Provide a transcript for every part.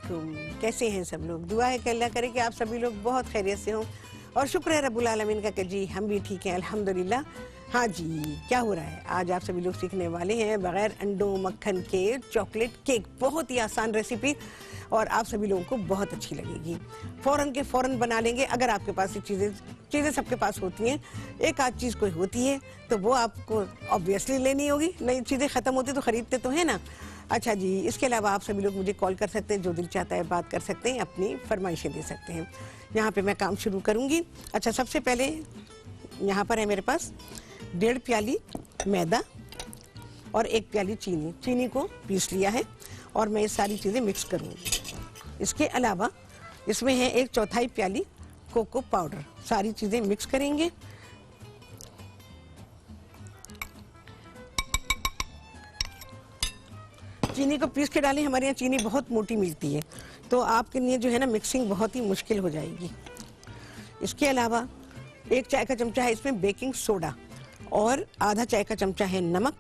वालेकुम। कैसे हैं सब लोग? दुआ है कि अल्लाह करे कि आप सभी लोग बहुत खैरियत से हों और शुक्र है रब्बुल आलमीन का कि जी हम भी ठीक हैं अल्हम्दुलिल्लाह। हाँ जी, क्या हो रहा है? आज आप सभी लोग सीखने वाले हैं बगैर अंडों मक्खन के चॉकलेट केक। बहुत ही आसान रेसिपी और आप सभी लोगों को बहुत अच्छी लगेगी। फ़ौरन के फ़ौरन बना लेंगे अगर आपके पास ये चीज़ें सबके पास होती हैं। एक आध चीज़ कोई होती है तो वो आपको ऑब्वियसली लेनी होगी, नई चीज़ें ख़त्म होती तो ख़रीदते तो है ना। अच्छा जी, इसके अलावा आप सभी लोग मुझे कॉल कर सकते हैं, जो दिल चाहता है बात कर सकते हैं, अपनी फरमाइशें दे सकते हैं। यहाँ पे मैं काम शुरू करूँगी। अच्छा, सबसे पहले यहाँ पर है मेरे पास 1.5 प्याली मैदा और 1 प्याली चीनी। चीनी को पीस लिया है और मैं ये सारी चीज़ें मिक्स करूँगी। इसके अलावा इसमें है 1/4 प्याली कोको पाउडर। सारी चीज़ें मिक्स करेंगे। चीनी को पीस के डालें, हमारे यहाँ चीनी बहुत मोटी मिलती है तो आपके लिए जो है ना मिक्सिंग बहुत ही मुश्किल हो जाएगी। इसके अलावा 1 चाय का चमचा है इसमें बेकिंग सोडा और आधा चाय का चमचा है नमक,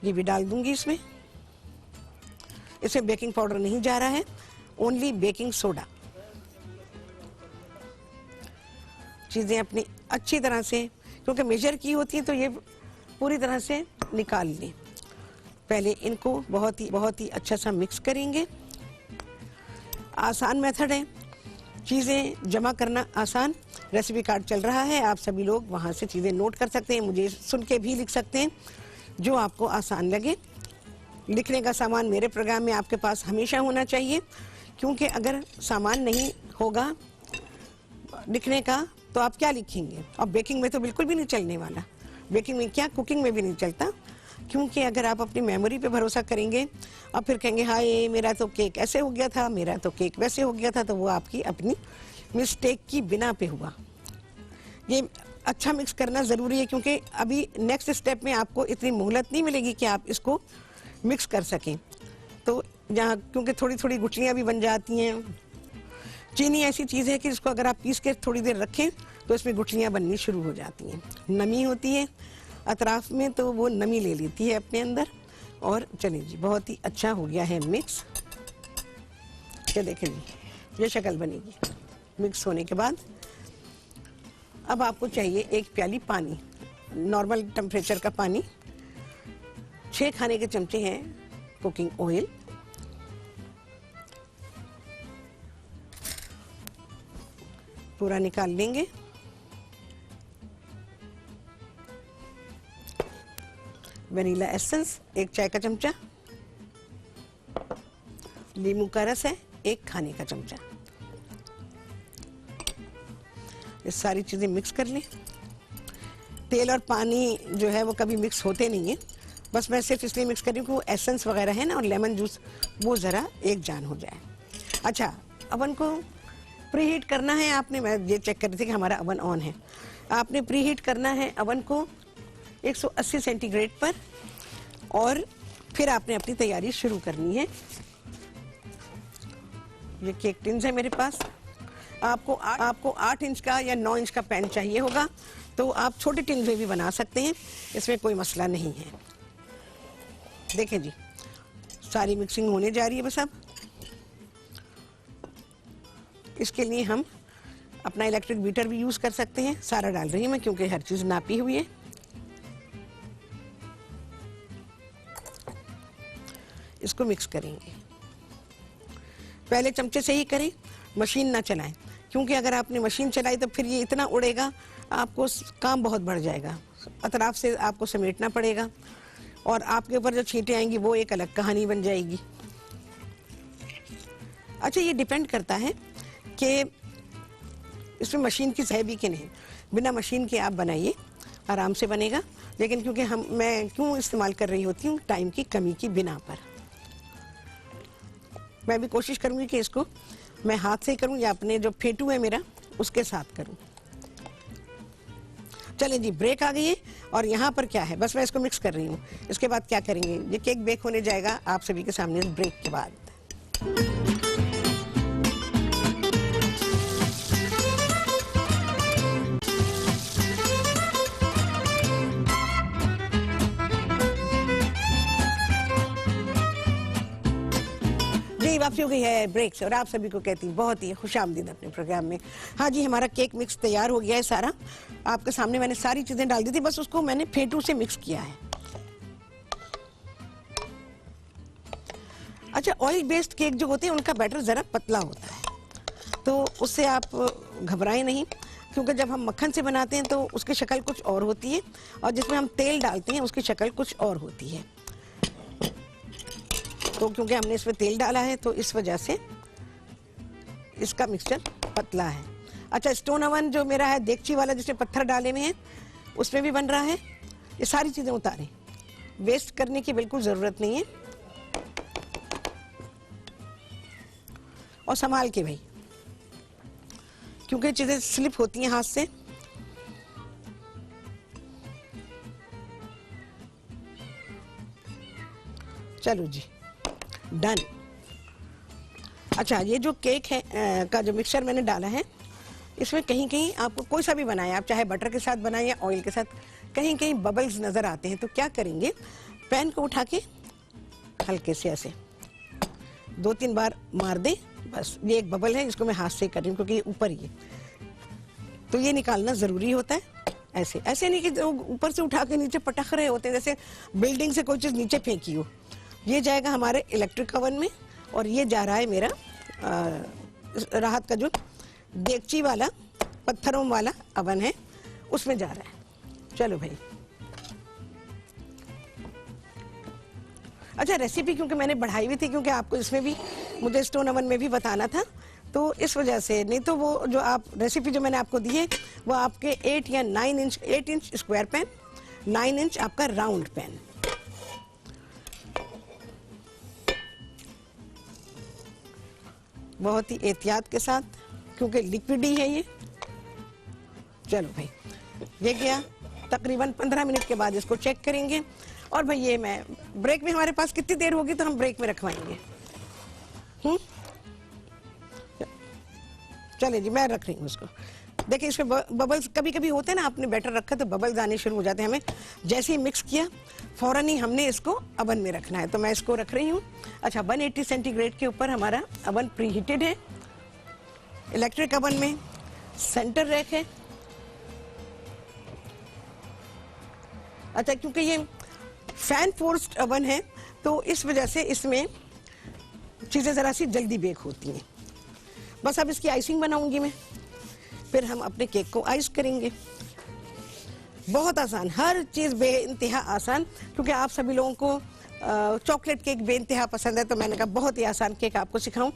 ये भी डाल दूंगी इसमें। इसमें बेकिंग पाउडर नहीं जा रहा है, ओनली बेकिंग सोडा। चीज़ें अपनी अच्छी तरह से, क्योंकि मेजर की होती है तो ये पूरी तरह से निकाल लें। पहले इनको बहुत ही अच्छा सा मिक्स करेंगे। आसान मेथड है, चीज़ें जमा करना आसान। रेसिपी कार्ड चल रहा है, आप सभी लोग वहाँ से चीज़ें नोट कर सकते हैं, मुझे सुन के भी लिख सकते हैं, जो आपको आसान लगे। लिखने का सामान मेरे प्रोग्राम में आपके पास हमेशा होना चाहिए, क्योंकि अगर सामान नहीं होगा लिखने का तो आप क्या लिखेंगे। और बेकिंग में तो बिल्कुल भी नहीं चलने वाला। बेकिंग में क्या, कुकिंग में भी नहीं चलता, क्योंकि अगर आप अपनी मेमोरी पे भरोसा करेंगे और फिर कहेंगे हाय मेरा तो केक ऐसे हो गया था, मेरा तो केक वैसे हो गया था, तो वो आपकी अपनी मिस्टेक की बिना पे हुआ। ये अच्छा मिक्स करना ज़रूरी है, क्योंकि अभी नेक्स्ट स्टेप में आपको इतनी मोहलत नहीं मिलेगी कि आप इसको मिक्स कर सकें। तो यहाँ क्योंकि थोड़ी थोड़ी गुठलियाँ भी बन जाती हैं। चीनी ऐसी चीज़ है कि इसको अगर आप पीस के थोड़ी देर रखें तो इसमें गुठलियाँ बननी शुरू हो जाती हैं। नमी होती है अतराफ में तो वो नमी ले लेती है अपने अंदर। और चलिए जी, बहुत ही अच्छा हो गया है मिक्स। ये देखें जी, ये शक्ल बनेगी मिक्स होने के बाद। अब आपको चाहिए 1 प्याली पानी, नॉर्मल टेम्परेचर का पानी। 6 खाने के चमचे हैं कुकिंग ऑयल। पूरा निकाल लेंगे। वनीला एसेंस 1 चाय का चमचा। नींबू का रस है 1 खाने का चमचा। ये सारी चीज़ें मिक्स कर लें। तेल और पानी जो है वो कभी मिक्स होते नहीं है, बस मैं सिर्फ इसलिए मिक्स कर रही हूँ कि वो एसेंस वगैरह है ना और लेमन जूस वो ज़रा एक जान हो जाए। अच्छा, अवन को प्री हीट करना है आपने। मैं ये चेक कर रही थी कि हमारा अवन ऑन है। आपने प्री हीट करना है अवन को 180 सेंटीग्रेड पर और फिर आपने अपनी तैयारी शुरू करनी है। ये केक टिन्स है मेरे पास। आपको 8 इंच का या 9 इंच का पैन चाहिए होगा, तो आप छोटे टिन में भी बना सकते हैं, इसमें कोई मसला नहीं है। देखें जी, सारी मिक्सिंग होने जा रही है बस। अब इसके लिए हम अपना इलेक्ट्रिक बीटर भी यूज़ कर सकते हैं। सारा डाल रही हूँ मैं क्योंकि हर चीज़ नापी हुई है। इसको मिक्स करेंगे। पहले चमचे से ही करें, मशीन ना चलाएं, क्योंकि अगर आपने मशीन चलाई तो फिर ये इतना उड़ेगा, आपको काम बहुत बढ़ जाएगा। अतराफ से आपको समेटना पड़ेगा और आपके ऊपर जो छींटें आएंगी वो एक अलग कहानी बन जाएगी। अच्छा, ये डिपेंड करता है कि इसमें मशीन की है भी कि नहीं। बिना मशीन के आप बनाइए, आराम से बनेगा। लेकिन क्योंकि मैं क्यों इस्तेमाल कर रही होती हूँ, टाइम की कमी की बिना पर। मैं भी कोशिश करूँगी कि इसको मैं हाथ से करूँ या अपने जो फेटू है मेरा उसके साथ करूँ। चलिए जी, ब्रेक आ गई है और यहाँ पर क्या है, बस मैं इसको मिक्स कर रही हूँ। इसके बाद क्या करेंगे, ये केक बेक होने जाएगा आप सभी के सामने ब्रेक के बाद। वापसी हो गई है ब्रेक से और आप सभी को कहती हूँ बहुत ही खुशामदीद अपने प्रोग्राम में। हाँ जी, हमारा केक मिक्स तैयार हो गया है सारा। आपके सामने मैंने सारी चीज़ें डाल दी थी, बस उसको मैंने फेंटू से मिक्स किया है। अच्छा, ऑयल बेस्ड केक जो होते हैं उनका बैटर ज़रा पतला होता है, तो उससे आप घबराएं नहीं, क्योंकि जब हम मक्खन से बनाते हैं तो उसकी शक्ल कुछ और होती है और जिसमें हम तेल डालते हैं उसकी शक्ल कुछ और होती है। तो क्योंकि हमने इसमें तेल डाला है तो इस वजह से इसका मिक्सचर पतला है। अच्छा, स्टोन ओवन जो मेरा है देगची वाला जिसमें पत्थर डाले हुए हैं उसमें भी बन रहा है। ये सारी चीज़ें उतारें, वेस्ट करने की बिल्कुल ज़रूरत नहीं है। और संभाल के भाई, क्योंकि चीज़ें स्लिप होती हैं हाथ से। चलो जी, डन। अच्छा, ये जो केक है का जो मिक्सचर मैंने डाला है, इसमें कहीं कहीं आपको कोई सा भी बनाए, आप चाहे बटर के साथ बनाएं या ऑयल के साथ, कहीं कहीं बबल्स नज़र आते हैं। तो क्या करेंगे, पैन को उठा के हल्के से ऐसे 2-3 बार मार दें। बस ये एक बबल है, इसको मैं हाथ से कर रही हूँ क्योंकि ये ऊपर ही है, तो ये निकालना ज़रूरी होता है। ऐसे ऐसे नहीं कि ऊपर से उठा के नीचे पटक रहे होते हैं जैसे बिल्डिंग से कोई चीज़ नीचे फेंकी हो। ये जाएगा हमारे इलेक्ट्रिक ओवन में और ये जा रहा है मेरा राहत का जो देगची वाला पत्थरों वाला ओवन है उसमें जा रहा है। चलो भाई। अच्छा, रेसिपी क्योंकि मैंने बढ़ाई हुई थी, क्योंकि आपको इसमें भी मुझे स्टोन ओवन में भी बताना था, तो इस वजह से। नहीं तो वो जो आप रेसिपी जो मैंने आपको दी है वो आपके 8 या 9 inch, 8 inch square pan, 9 inch आपका राउंड पैन। बहुत ही एहतियात के साथ, क्योंकि लिक्विड ही है ये। चलो भाई, ये गया। तकरीबन 15 मिनट के बाद इसको चेक करेंगे। और भाई ये मैं ब्रेक में, हमारे पास कितनी देर होगी तो हम ब्रेक में रखवाएंगे। चलिए जी, मैं रख रही हूँ उसको। देखिए इसमें बबल्स कभी कभी होते हैं ना, आपने बैटर रखा तो बबल्स आने शुरू हो जाते हैं। हमें जैसे ही मिक्स किया फौरन ही हमने इसको अवन में रखना है, तो मैं इसको रख रही हूँ। अच्छा, 180 सेंटीग्रेड के ऊपर हमारा अवन प्री हीटेड है। इलेक्ट्रिक अवन में सेंटर रैक है। अच्छा, क्योंकि ये फैन फोर्स्ड अवन है तो इस वजह से इसमें चीज़ें ज़रा सी जल्दी बेक होती हैं। बस अब इसकी आइसिंग बनाऊंगी मैं, फिर हम अपने केक को आइस करेंगे। बहुत आसान, हर चीज़ बेइंतहा आसान, क्योंकि आप सभी लोगों को चॉकलेट केक बेइंतहा पसंद है, तो मैंने कहा बहुत ही आसान केक आपको सिखाऊं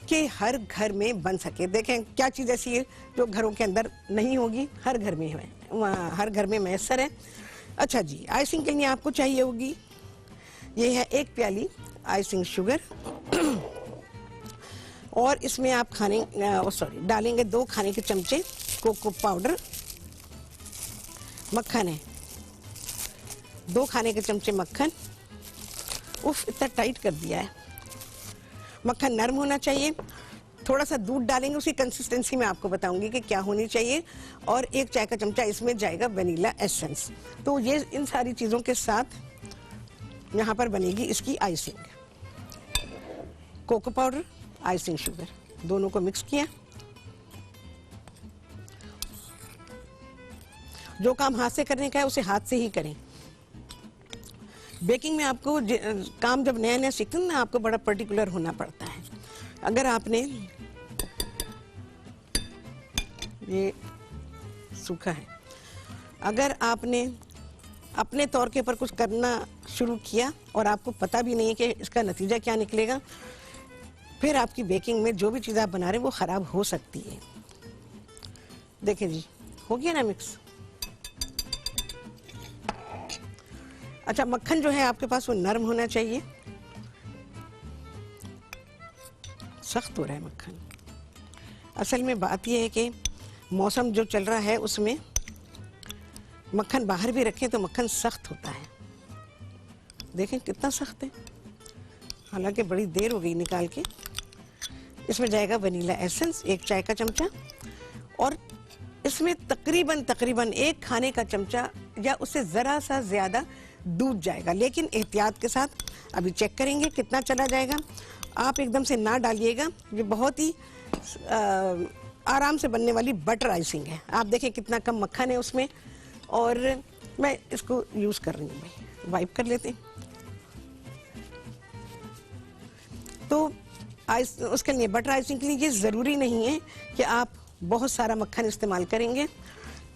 कि हर घर में बन सके। देखें क्या चीज़ ऐसी है जो घरों के अंदर नहीं होगी, हर घर में है, हर घर में मैसर है। अच्छा जी, आइसिंग के लिए आपको चाहिए होगी, ये है 1 प्याली आइसिंग शुगर और इसमें आप डालेंगे 2 खाने के चमचे कोको पाउडर। मक्खन है 2 खाने के चमचे मक्खन। उफ, इतना टाइट कर दिया है। मक्खन नरम होना चाहिए। थोड़ा सा दूध डालेंगे, उसकी कंसिस्टेंसी मैं आपको बताऊंगी कि क्या होनी चाहिए। और 1 चाय का चमचा इसमें जाएगा वनीला एसेंस। तो ये इन सारी चीज़ों के साथ यहाँ पर बनेगी इसकी icing. Cocoa powder, icing sugar, दोनों को मिक्स किया। जो काम हाथ से करने का है उसे हाथ से ही करें। बेकिंग में आपको काम जब नया नया सीखते हैं ना, आपको बड़ा पर्टिकुलर होना पड़ता है। अगर आपने ये सूखा है, अगर आपने अपने तौर के ऊपर कुछ करना शुरू किया और आपको पता भी नहीं है कि इसका नतीजा क्या निकलेगा, फिर आपकी बेकिंग में जो भी चीज़ आप बना रहे हैं वो ख़राब हो सकती है। देखिए जी, हो गया ना मिक्स। अच्छा, मक्खन जो है आपके पास वो नरम होना चाहिए। सख्त हो रहा है मक्खन। असल में बात यह है कि मौसम जो चल रहा है उसमें मक्खन बाहर भी रखें तो मक्खन सख्त होता है। देखें कितना सख्त है, हालांकि बड़ी देर हो गई निकाल के। इसमें जाएगा वनीला एसेंस 1 चाय का चमचा और इसमें तकरीबन 1 खाने का चमचा या उससे ज़रा सा ज़्यादा दूध जाएगा, लेकिन एहतियात के साथ। अभी चेक करेंगे कितना चला जाएगा। आप एकदम से ना डालिएगा। ये बहुत ही आराम से बनने वाली बटर आइसिंग है। आप देखें कितना कम मक्खन है उसमें, और मैं इसको यूज़ कर रही हूँ। भाई वाइप कर लेते हैं। तो उसके लिए बटर आइसिंग के लिए ये ज़रूरी नहीं है कि आप बहुत सारा मक्खन इस्तेमाल करेंगे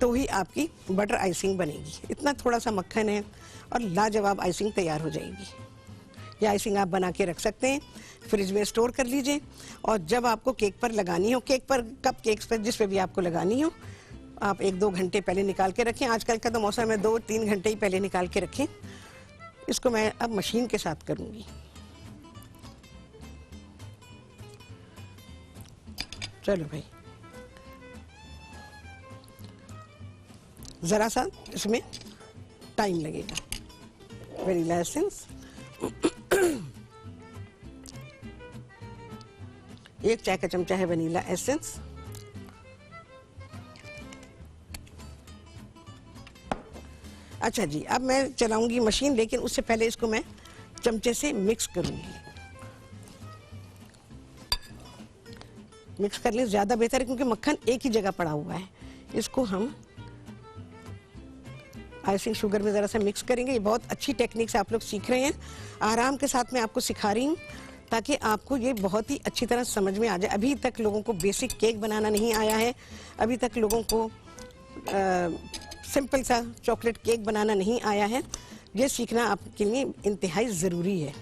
तो ही आपकी बटर आइसिंग बनेगी। इतना थोड़ा सा मक्खन है और लाजवाब आइसिंग तैयार हो जाएगी। ये आइसिंग आप बना के रख सकते हैं, फ्रिज में स्टोर कर लीजिए, और जब आपको केक पर लगानी हो, केक पर, कप केक्स पर, जिस पे भी आपको लगानी हो, आप 1-2 घंटे पहले निकाल के रखें। आजकल का तो मौसम है, 2-3 घंटे ही पहले निकाल के रखें। इसको मैं अब मशीन के साथ करूँगी। चलो भाई, ज़रा सा इसमें टाइम लगेगा। वेनिला एसेंस 1 चाय का चमचा है वनीला एसेंस। अच्छा जी, अब मैं चलाऊंगी मशीन, लेकिन उससे पहले इसको मैं चमचे से मिक्स करूंगी। मिक्स कर ले ज़्यादा बेहतर है, क्योंकि मक्खन एक ही जगह पड़ा हुआ है। इसको हम आइसिंग शुगर में ज़रा सा मिक्स करेंगे। ये बहुत अच्छी टेक्निक से आप लोग सीख रहे हैं। आराम के साथ मैं आपको सिखा रही हूँ ताकि आपको ये बहुत ही अच्छी तरह समझ में आ जाए। अभी तक लोगों को बेसिक केक बनाना नहीं आया है, अभी तक लोगों को सिंपल सा चॉकलेट केक बनाना नहीं आया है। ये सीखना आपके लिए इंतहाई ज़रूरी है।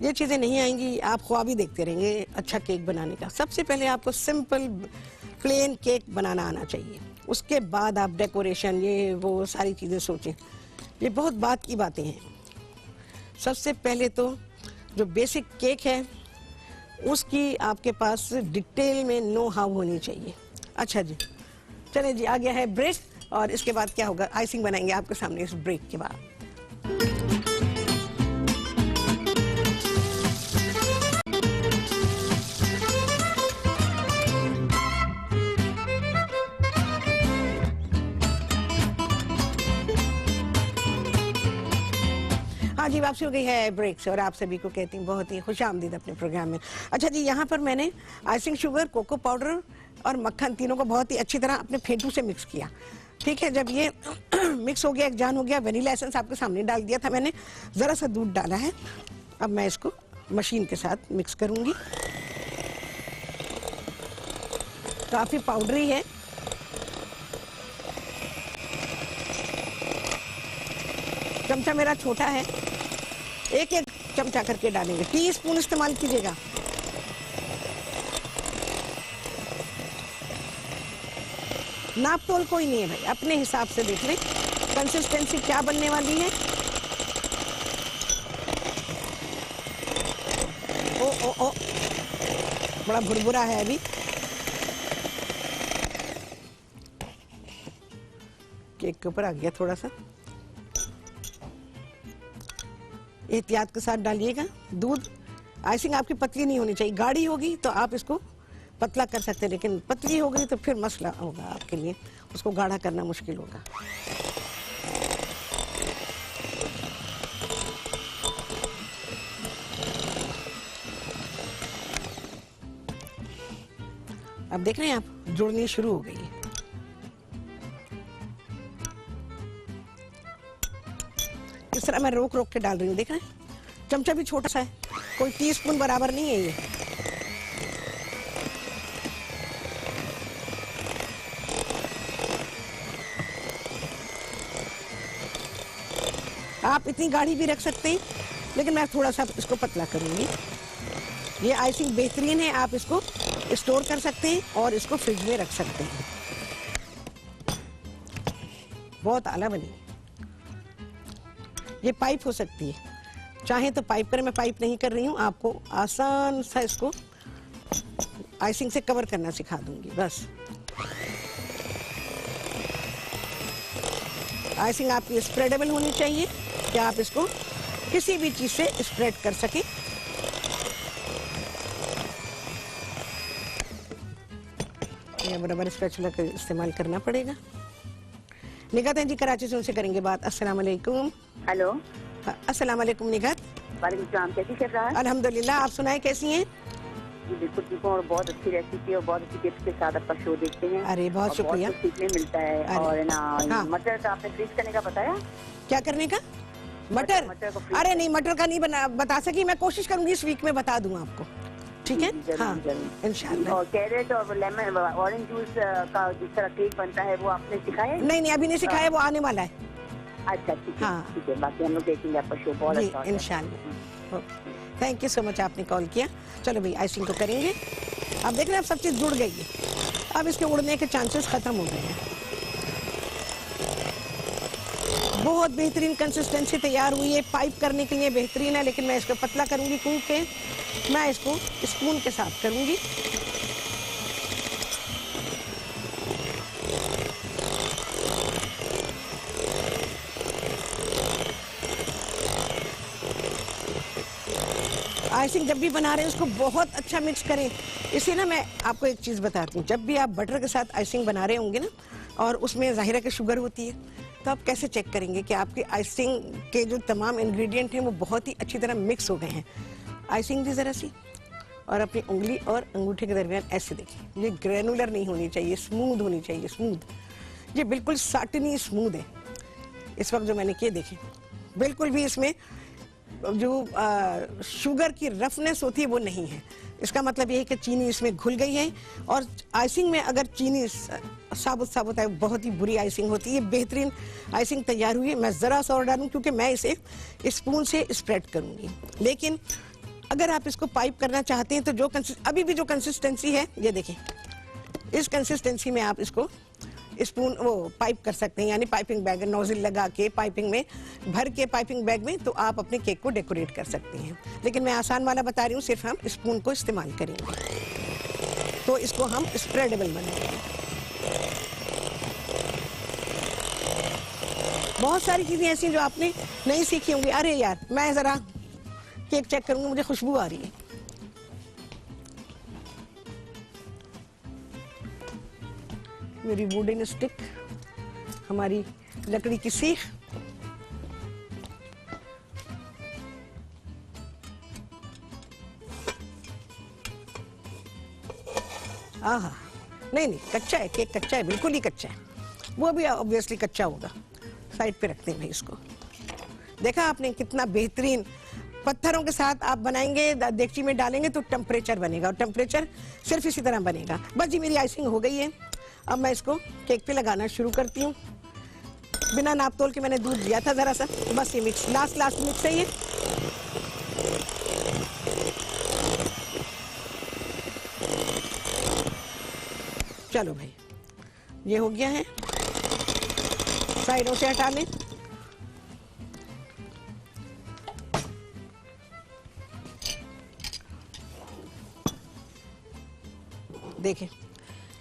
ये चीज़ें नहीं आएंगी, आप ख्वाब ही देखते रहेंगे अच्छा केक बनाने का। सबसे पहले आपको सिंपल प्लेन केक बनाना आना चाहिए, उसके बाद आप डेकोरेशन, ये वो सारी चीज़ें सोचें। ये बहुत बात की बातें हैं। सबसे पहले तो जो बेसिक केक है उसकी आपके पास डिटेल में नो हाउ होनी चाहिए। अच्छा जी, चलें जी, आ गया है ब्रेक, और इसके बाद क्या होगा, आइसिंग बनाएंगे आपके सामने इस ब्रेक के बाद। हाँ जी, वापसी हो गई है ब्रेक से, और आप सभी को कहती हूँ बहुत ही खुशामदीद अपने प्रोग्राम में। अच्छा जी, यहाँ पर मैंने आइसिंग शुगर, कोको पाउडर और मक्खन तीनों को बहुत ही अच्छी तरह अपने फेंटू से मिक्स किया। ठीक है, जब ये मिक्स हो गया, एक जान हो गया, वनीला एसेंस आपके सामने डाल दिया था मैंने, ज़रा सा दूध डाला है। अब मैं इसको मशीन के साथ मिक्स करूँगी। काफ़ी पाउडरी है। चमचा मेरा छोटा है, एक एक चमचा करके डालेंगे, टीस्पून इस्तेमाल कीजिएगा। नाप तोल कोई नहीं है भाई, अपने हिसाब से देख लें कंसिस्टेंसी क्या बनने वाली है। ओ ओ ओ, बड़ा भुरभुरा है अभी। केक के ऊपर आ गया थोड़ा सा। एहतियात के साथ डालिएगा दूध। आइसिंग आपकी पतली नहीं होनी चाहिए, गाढ़ी होगी तो आप इसको पतला कर सकते हैं, लेकिन पतली हो गई तो फिर मसला होगा आपके लिए, उसको गाढ़ा करना मुश्किल होगा। अब देख रहे हैं आप, जुड़नी शुरू हो गई है। इस तरह मैं रोक रोक के डाल रही हूँ, देख रहे हैं। चमचा भी छोटा सा है, कोई टीस्पून बराबर नहीं है ये। आप इतनी गाढ़ी भी रख सकते हैं, लेकिन मैं थोड़ा सा इसको पतला करूँगी। ये आइसिंग बेहतरीन है, आप इसको स्टोर कर सकते हैं और इसको फ्रिज में रख सकते हैं। बहुत आला बनी। ये पाइप हो सकती है, चाहे तो पाइप पर, मैं पाइप नहीं कर रही हूँ, आपको आसान सा इसको आइसिंग से कवर करना सिखा दूंगी बस। आइसिंग आपकी स्प्रेडेबल होनी चाहिए कि आप इसको किसी भी चीज़ से स्प्रेड कर सकें। ये बराबर स्पैचुला का इस्तेमाल करना पड़ेगा। निगात जी कराची से, उनसे करेंगे बात। अस्सलाम वालेकुम। हेलो। अस्सलाम वालेकुम निगात। वालेकुम सलाम, कैसी चल रहा है? अल्हम्दुलिल्लाह, आप सुनाएं कैसी हैं? जी बिल्कुल ठीक हूँ, और बहुत अच्छी रेसिपी और बहुत अच्छी टिप्स के साथ आपका शो देखते हैं। अरे बहुत शुक्रिया। बहुत कुछ सीखने मिलता है। अरे, और ना हाँ। मटर का आपने फ्रीज करने का बताया? क्या करने का? मटर? मटर को फ्रीज अरे नहीं, मटर का नहीं बता सकी। मैं कोशिश करूंगी इस वीक में बता दूं आपको, ठीक है? जरूर, हाँ, जरूर। इंशाल्लाह। और कैरेट और लेमन ऑरेंज जूस का जिस तरह केक बनता है वो आपने सिखाया है? नहीं, अभी नहीं सिखाया, वो आने वाला है। अच्छा ठीक है, हाँ। ठीक है, बाकी हम लोग देखेंगे आपका शो, बहुत जी अच्छा होता है। इंशाल्लाह। थैंक यू सो मच, आपने कॉल किया। चलो भाई, आइसिंग को करेंगे। अब देख रहे हैं, अब सब चीज़ जुड़ गई है। अब इसके उड़ने के चांसेस खत्म हो गए हैं। बहुत बेहतरीन कंसिस्टेंसी तैयार हुई है, पाइप करने के लिए बेहतरीन है, लेकिन मैं इसको पतला करूंगी क्योंकि मैं इसको स्पून के साथ करूंगी। आइसिंग जब भी बना रहे हैं उसको बहुत अच्छा मिक्स करें। इसे ना मैं आपको एक चीज़ बताती हूँ, जब भी आप बटर के साथ आइसिंग बना रहे होंगे ना, और उसमें ज़ाहिर है कि शुगर होती है, तो आप कैसे चेक करेंगे कि आपकी आइसिंग के जो तमाम इंग्रेडिएंट हैं वो बहुत ही अच्छी तरह मिक्स हो गए हैं। आइसिंग भी ज़रा सी, और अपनी उंगली और अंगूठे के दरमियान ऐसे देखिए, ये ग्रेनुलर नहीं होनी चाहिए, स्मूथ होनी चाहिए, स्मूथ। ये बिल्कुल साटनी स्मूथ है इस वक्त जो मैंने किए, देखें बिल्कुल भी इसमें जो शुगर की रफनेस होती है वो नहीं है। इसका मतलब ये है कि चीनी इसमें घुल गई है। और आइसिंग में अगर चीनी साबुत है, बहुत ही बुरी आइसिंग होती है। बेहतरीन आइसिंग तैयार हुई है। मैं ज़रा सा और डालूँ क्योंकि मैं इसे स्पून से स्प्रेड करूँगी, लेकिन अगर आप इसको पाइप करना चाहते हैं तो जो अभी भी जो कंसिस्टेंसी है, ये देखें, इस कंसिस्टेंसी में आप इसको स्पून वो पाइप कर सकते हैं, यानी पाइपिंग बैग नोजल लगा के पाइपिंग में भर के पाइपिंग बैग में, तो आप अपने केक को डेकोरेट कर सकते हैं। लेकिन मैं आसान वाला बता रही हूँ, सिर्फ हम स्पून को इस्तेमाल करेंगे, तो इसको हम स्प्रेडेबल बनाएंगे। बहुत सारी चीज़ें ऐसी जो आपने नहीं सीखी होंगी। अरे यार, मैं ज़रा केक चेक करूँगी, मुझे खुशबू आ रही है। मेरी वुडन स्टिक, हमारी लकड़ी की सीख, आहा, नहीं कच्चा है केक, कच्चा है, बिल्कुल ही कच्चा है। वो भी ऑब्वियसली कच्चा होगा। साइड पे रखते हैं भाई इसको। देखा आपने कितना बेहतरीन पत्थरों के साथ आप बनाएंगे, देगची में डालेंगे तो टेम्परेचर बनेगा, और टेम्परेचर सिर्फ इसी तरह बनेगा। बस जी, मेरी आइसिंग हो गई है। अब मैं इसको केक पे लगाना शुरू करती हूँ। बिना नाप तोल के मैंने दूध दिया था ज़रा सा, तो बस ये मिक्स लास्ट मिक्स है ये। चलो भाई, ये हो गया है, साइडों से हटा लें। देखें,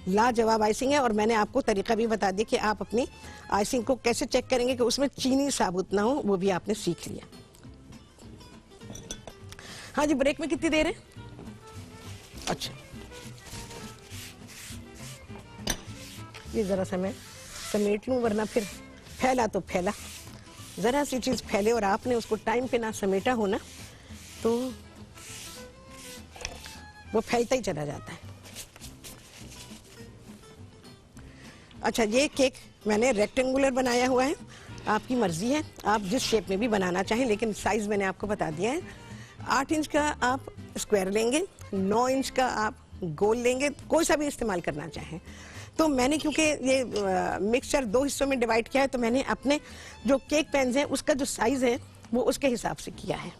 लाजवाब आइसिंग है। और मैंने आपको तरीका भी बता दिया कि आप अपनी आइसिंग को कैसे चेक करेंगे कि उसमें चीनी साबुत ना हो, वो भी आपने सीख लिया। हाँ जी, ब्रेक में कितनी देर है? अच्छा, ये जरा सा मैं समेट लूं, वरना फिर फैला तो फैला। जरा सी चीज फैले और आपने उसको टाइम पे ना समेटा हो ना, तो वो फैलता ही चला जाता है। अच्छा, ये केक मैंने रेक्टेंगुलर बनाया हुआ है, आपकी मर्जी है, आप जिस शेप में भी बनाना चाहें, लेकिन साइज मैंने आपको बता दिया है। 8 इंच का आप स्क्वायर लेंगे, 9 इंच का आप गोल लेंगे, कोई सा भी इस्तेमाल करना चाहें। तो मैंने क्योंकि ये मिक्सचर 2 हिस्सों में डिवाइड किया है, तो मैंने अपने जो केक पैन्स हैं उसका जो साइज है वो उसके हिसाब से किया है।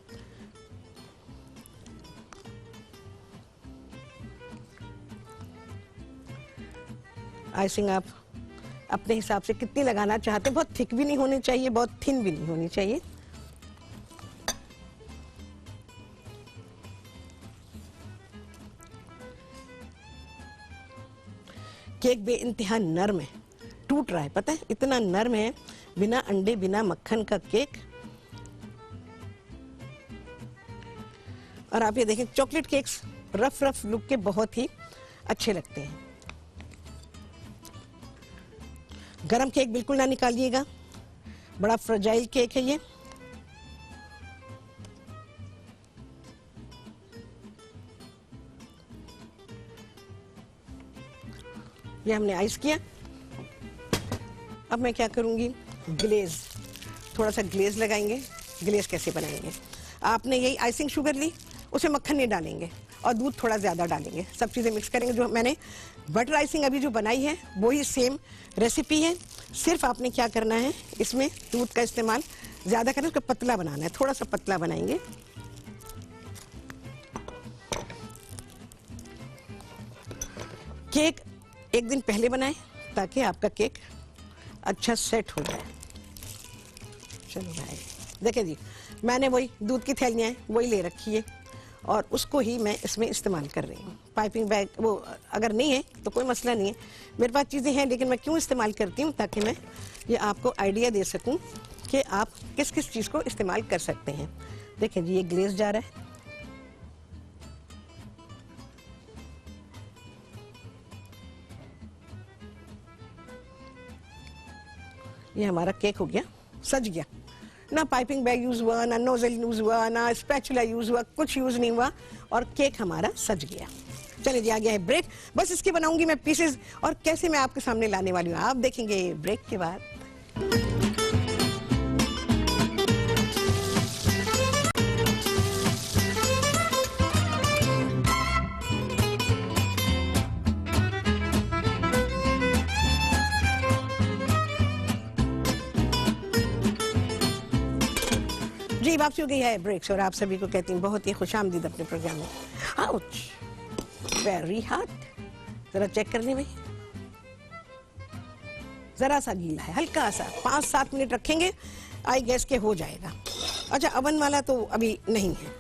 आइसिंग आप अपने हिसाब से कितनी लगाना चाहते हैं, बहुत थिक भी नहीं होनी चाहिए, बहुत थिन भी नहीं होनी चाहिए। केक बेइंतहा नर्म है, टूट रहा है, पता है, इतना नर्म है, बिना अंडे बिना मक्खन का केक। और आप ये देखें, चॉकलेट केक्स रफ लुक के बहुत ही अच्छे लगते हैं। गरम केक बिल्कुल ना निकालिएगा, बड़ा फ्रेजाइल केक है ये। ये हमने आइस किया। अब मैं क्या करूँगी, ग्लेज, थोड़ा सा ग्लेज लगाएंगे। ग्लेज कैसे बनाएंगे, आपने यही आइसिंग शुगर ली, उसे मक्खन नहीं डालेंगे और दूध थोड़ा ज़्यादा डालेंगे, सब चीज़ें मिक्स करेंगे। जो मैंने बटर आइसिंग अभी जो बनाई है वही सेम रेसिपी है, सिर्फ आपने क्या करना है, इसमें दूध का इस्तेमाल ज़्यादा करें, उसको पतला बनाना है, थोड़ा सा पतला बनाएंगे। केक एक दिन पहले बनाएं ताकि आपका केक अच्छा सेट हो जाए। चलो भाई देखें जी, मैंने वही दूध की थैलियाँ वही ले रखी है और उसको ही मैं इसमें इस्तेमाल कर रही हूँ। पाइपिंग बैग वो अगर नहीं है तो कोई मसला नहीं है, मेरे पास चीज़ें हैं, लेकिन मैं क्यों इस्तेमाल करती हूँ, ताकि मैं ये आपको आइडिया दे सकूँ कि आप किस किस चीज़ को इस्तेमाल कर सकते हैं। देखें जी, ये ग्लेज जा रहा है, ये हमारा केक हो गया, सज गया। ना पाइपिंग बैग यूज हुआ, ना नोजल यूज हुआ, ना स्पैचुला यूज हुआ, कुछ यूज नहीं हुआ और केक हमारा सज गया। चलिए जी, आ गया है ब्रेक। बस इसके बनाऊंगी मैं पीसेस और कैसे मैं आपके सामने लाने वाली हूँ, आप देखेंगे ब्रेक के बाद। जी, वापसी हो गई है ब्रेक्स और आप सभी को कहती हूँ बहुत ही खुशामदीद अपने प्रोग्राम में। आउच, वेरी हॉट, जरा चेक कर लें भाई, जरा सा गीला है, हल्का सा, 5-7 मिनट रखेंगे, आई गैस के हो जाएगा। अच्छा, अवन वाला तो अभी नहीं है।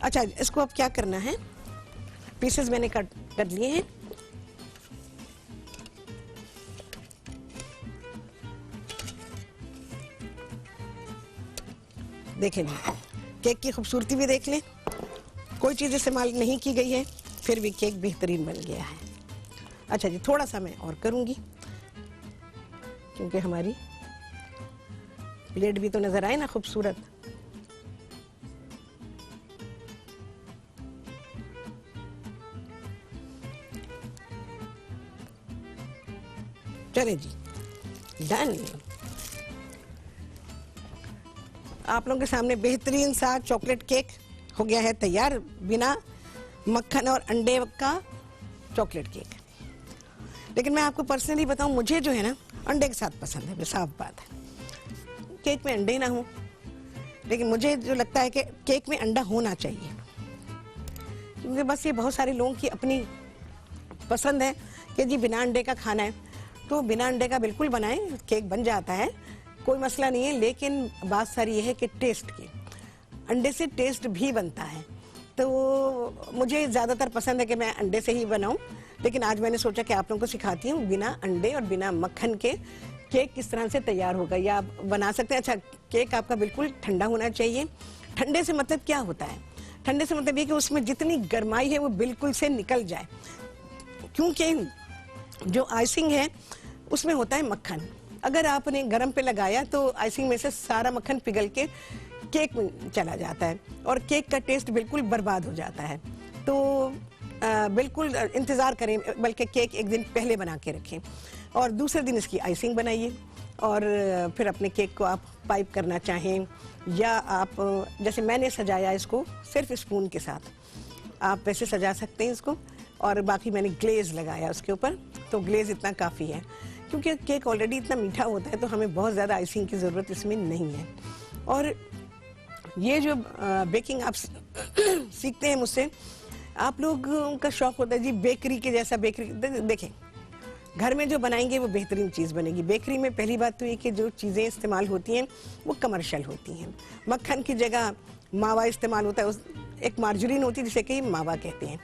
अच्छा, इसको अब क्या करना है, पीसेस मैंने कट कर लिए हैं। देखें जी, केक की खूबसूरती भी देख लें, कोई चीज़ इस्तेमाल नहीं की गई है, फिर भी केक बेहतरीन बन गया है। अच्छा जी, थोड़ा सा मैं और करूँगी क्योंकि हमारी प्लेट भी तो नज़र आए ना खूबसूरत। चले जी, डन। आप लोगों के सामने बेहतरीन सा चॉकलेट केक हो गया है तैयार, बिना मक्खन और अंडे का चॉकलेट केक। लेकिन मैं आपको पर्सनली बताऊं, मुझे जो है ना अंडे के साथ पसंद है, साफ बात है। केक में अंडे ना हो, लेकिन मुझे जो लगता है कि केक में अंडा होना चाहिए, क्योंकि बस ये बहुत सारे लोगों की अपनी पसंद है कि जी बिना अंडे का खाना है, तो बिना अंडे का बिल्कुल बनाएं, केक बन जाता है, कोई मसला नहीं है। लेकिन बात सारी ये है कि टेस्ट की, अंडे से टेस्ट भी बनता है, तो मुझे ज़्यादातर पसंद है कि मैं अंडे से ही बनाऊं। लेकिन आज मैंने सोचा कि आप लोगों को सिखाती हूँ बिना अंडे और बिना मक्खन के केक किस तरह से तैयार होगा, या आप बना सकते हैं। अच्छा, केक आपका बिल्कुल ठंडा होना चाहिए। ठंडे से मतलब क्या होता है, ठंडे से मतलब ये कि उसमें जितनी गर्माई है वो बिल्कुल से निकल जाए, क्योंकि जो आइसिंग है उसमें होता है मक्खन। अगर आपने गर्म पे लगाया तो आइसिंग में से सारा मक्खन पिघल के केक में चला जाता है और केक का टेस्ट बिल्कुल बर्बाद हो जाता है। तो बिल्कुल इंतज़ार करें, बल्कि केक एक दिन पहले बना के रखें और दूसरे दिन इसकी आइसिंग बनाइए और फिर अपने केक को आप पाइप करना चाहें, या आप जैसे मैंने सजाया इसको सिर्फ स्पून के साथ, आप वैसे सजा सकते हैं इसको। और बाकी मैंने ग्लेज लगाया उसके ऊपर, तो ग्लेज इतना काफ़ी है, क्योंकि केक ऑलरेडी इतना मीठा होता है, तो हमें बहुत ज़्यादा आइसिंग की ज़रूरत इसमें नहीं है। और ये जो बेकिंग आप सीखते हैं मुझसे, आप लोगों का शौक होता है जी बेकरी के जैसा। बेकरी देखें, घर में जो बनाएंगे वो बेहतरीन चीज़ बनेगी। बेकरी में पहली बात तो ये कि जो चीज़ें इस्तेमाल होती हैं वो कमर्शियल होती हैं। मक्खन की जगह मावा इस्तेमाल होता है, एक मार्जरीन होती है जिसे कि मावा कहते हैं,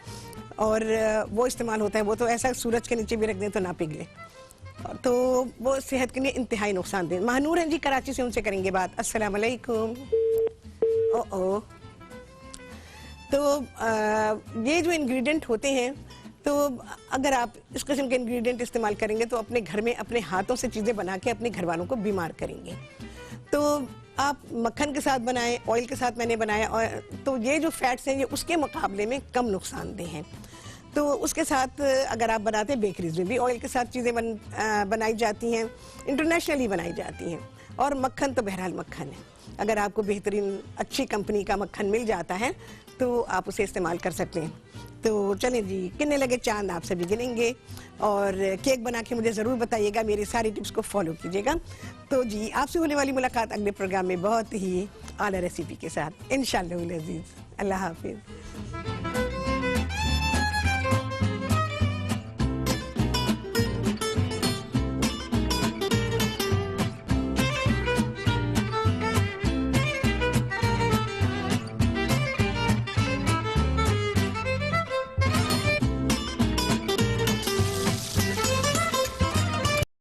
और वो इस्तेमाल होता है। वो तो ऐसा सूरज के नीचे भी रख दें तो ना पिघले, तो वो सेहत के लिए इंतहाई नुकसानदेह। महानूर हैं जी कराची से, उनसे करेंगे बात। अस्सलाम वालेकुम। ओ तो ये जो इंग्रेडिएंट होते हैं, तो अगर आप इस किस्म के इंग्रेडिएंट इस्तेमाल करेंगे तो अपने घर में अपने हाथों से चीज़ें बना के अपने घर वालों को बीमार करेंगे। तो आप मक्खन के साथ बनाएं, ऑयल के साथ मैंने बनाया, और तो ये जो फैट्स हैं ये उसके मुकाबले में कम नुकसानदेह हैं। तो उसके साथ अगर आप बनाते हैं बेकरीज में भी ऑयल के साथ चीज़ें बनाई जाती हैं, इंटरनेशनली बनाई जाती हैं। और मक्खन तो बहरहाल मक्खन है, अगर आपको बेहतरीन अच्छी कंपनी का मक्खन मिल जाता है तो आप उसे इस्तेमाल कर सकते हैं। तो चलें जी, कितने लगे चांद आप सभी गिनेंगे और केक बना के मुझे ज़रूर बताइएगा, मेरी सारी टिप्स को फॉलो कीजिएगा। तो जी, आपसे होने वाली मुलाकात अगले प्रोग्राम में बहुत ही आला रेसिपी के साथ इंशाअल्लाह अज़ीज़। अल्लाह हाफिज़।